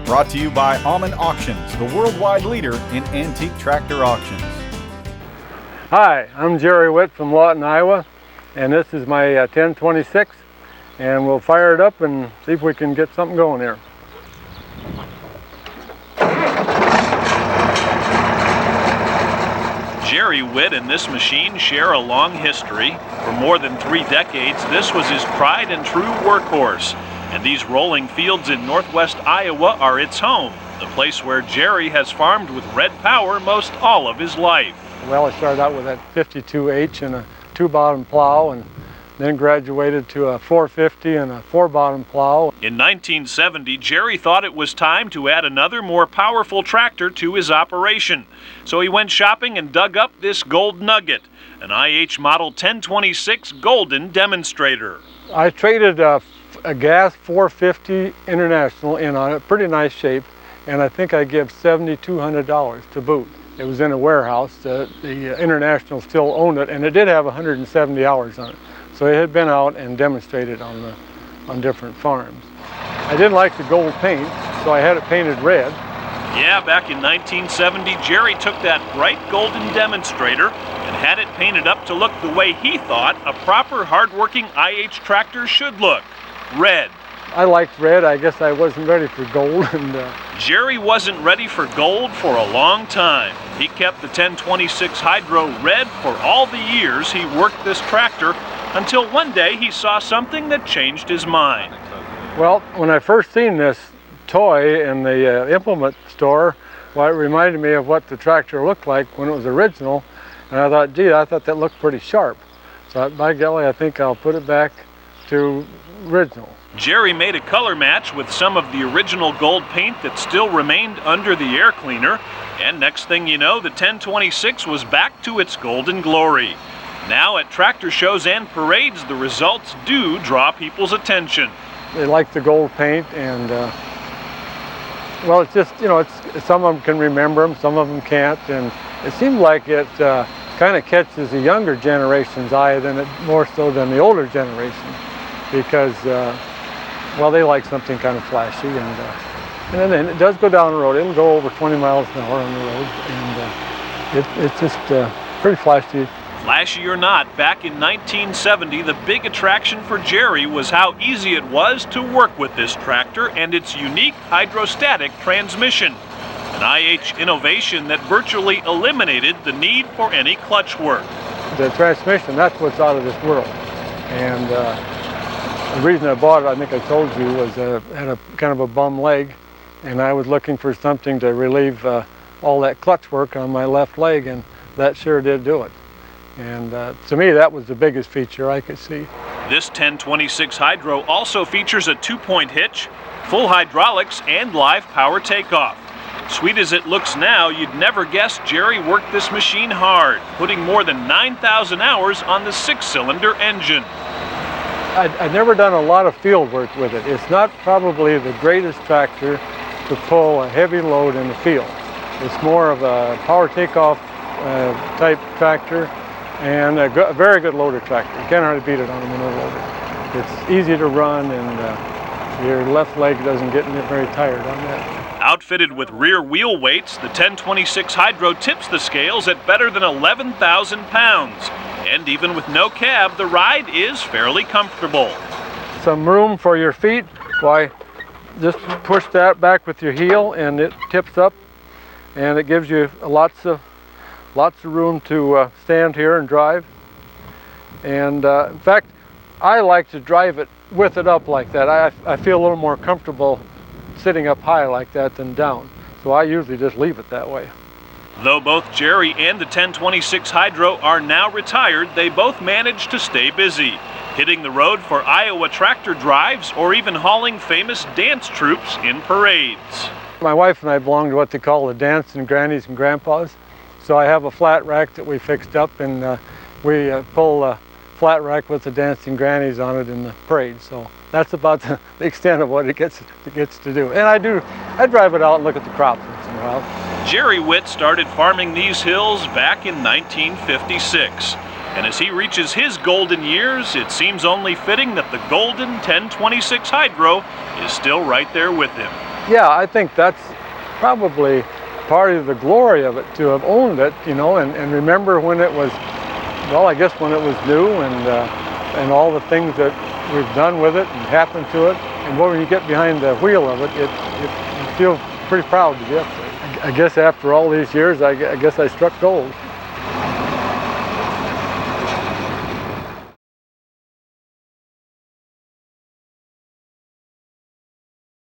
Brought to you by Alman Auctions, the worldwide leader in antique tractor auctions. Hi, I'm Jerry Witt from Lawton, Iowa, and this is my 1026, and we'll fire it up and see if we can get something going here. Jerry Witt and this machine share a long history. For more than 3 decades, this was his pride and true workhorse. And these rolling fields in northwest Iowa are its home, the place where Jerry has farmed with red power most all of his life. Well, I started out with that 52H and a 2-bottom plow, and then graduated to a 450 and a 4-bottom plow. In 1970, Jerry thought it was time to add another more powerful tractor to his operation. So he went shopping and dug up this gold nugget, an IH Model 1026 Golden Demonstrator. I traded a gas 450 International in a pretty nice shape, and I think I give $7,200 to boot. It was in a warehouse. The International still owned it, and it did have 170 hours on it. So it had been out and demonstrated on different farms. I didn't like the gold paint, so I had it painted red. Yeah, back in 1970, Jerry took that bright golden Demonstrator and had it painted up to look the way he thought a proper hard-working IH tractor should look, red. I liked red. I guess I wasn't ready for gold. Jerry wasn't ready for gold for a long time. He kept the 1026 Hydro red for all the years he worked this tractor, until one day he saw something that changed his mind. Well, when I first seen this toy in the implement store, well, it reminded me of what the tractor looked like when it was original, and I thought, gee, I thought that looked pretty sharp. So by golly, I think I'll put it back to original. Jerry made a color match with some of the original gold paint that still remained under the air cleaner, and next thing you know, the 1026 was back to its golden glory. Now at tractor shows and parades, the results do draw people's attention. They like the gold paint, and well, it's just, you know, some of them can remember them, some of them can't, and it seems like it kind of catches the younger generation's eye more so than the older generation, because well, they like something kind of flashy, and then it does go down the road. It'll go over 20 miles an hour on the road, and it's just pretty flashy. Flashy or not, back in 1970, the big attraction for Jerry was how easy it was to work with this tractor and its unique hydrostatic transmission, an IH innovation that virtually eliminated the need for any clutch work. The transmission, that's what's out of this world. And the reason I bought it, I think I told you, was I had a kind of a bum leg, and I was looking for something to relieve all that clutch work on my left leg, and that sure did do it. And to me, that was the biggest feature I could see. This 1026 Hydro also features a 2-point hitch, full hydraulics, and live power takeoff. Sweet as it looks now, you'd never guess Jerry worked this machine hard, putting more than 9,000 hours on the 6-cylinder engine. I've never done a lot of field work with it. It's not probably the greatest tractor to pull a heavy load in the field. It's more of a power takeoff type tractor, and a very good loader tractor. You can't hardly beat it on a manure loader. It's easy to run, and your left leg doesn't get very tired on that. Outfitted with rear wheel weights, the 1026 Hydro tips the scales at better than 11,000 pounds. And even with no cab, the ride is fairly comfortable. Some room for your feet. Why, just push that back with your heel, and it tips up, and it gives you lots of room to stand here and drive. And in fact, I like to drive it with it up like that. I feel a little more comfortable sitting up high like that than down. So I usually just leave it that way. Though both Jerry and the 1026 Hydro are now retired, they both manage to stay busy, hitting the road for Iowa tractor drives or even hauling famous dance troupes in parades. My wife and I belong to what they call the dancing grannies and grandpas. So I have a flat rack that we fixed up, and we pull a flat rack with the dancing grannies on it in the parade. So that's about the extent of what it gets to do. And I drive it out and look at the crops once in a while. Jerry Witt started farming these hills back in 1956. And as he reaches his golden years, it seems only fitting that the golden 1026 Hydro is still right there with him. Yeah, I think that's probably part of the glory of it, to have owned it, you know, and remember when it was, well, I guess when it was new, and all the things that we've done with it and happened to it. And when you get behind the wheel of it, you feel pretty proud to be up there. I guess after all these years, I guess I struck gold.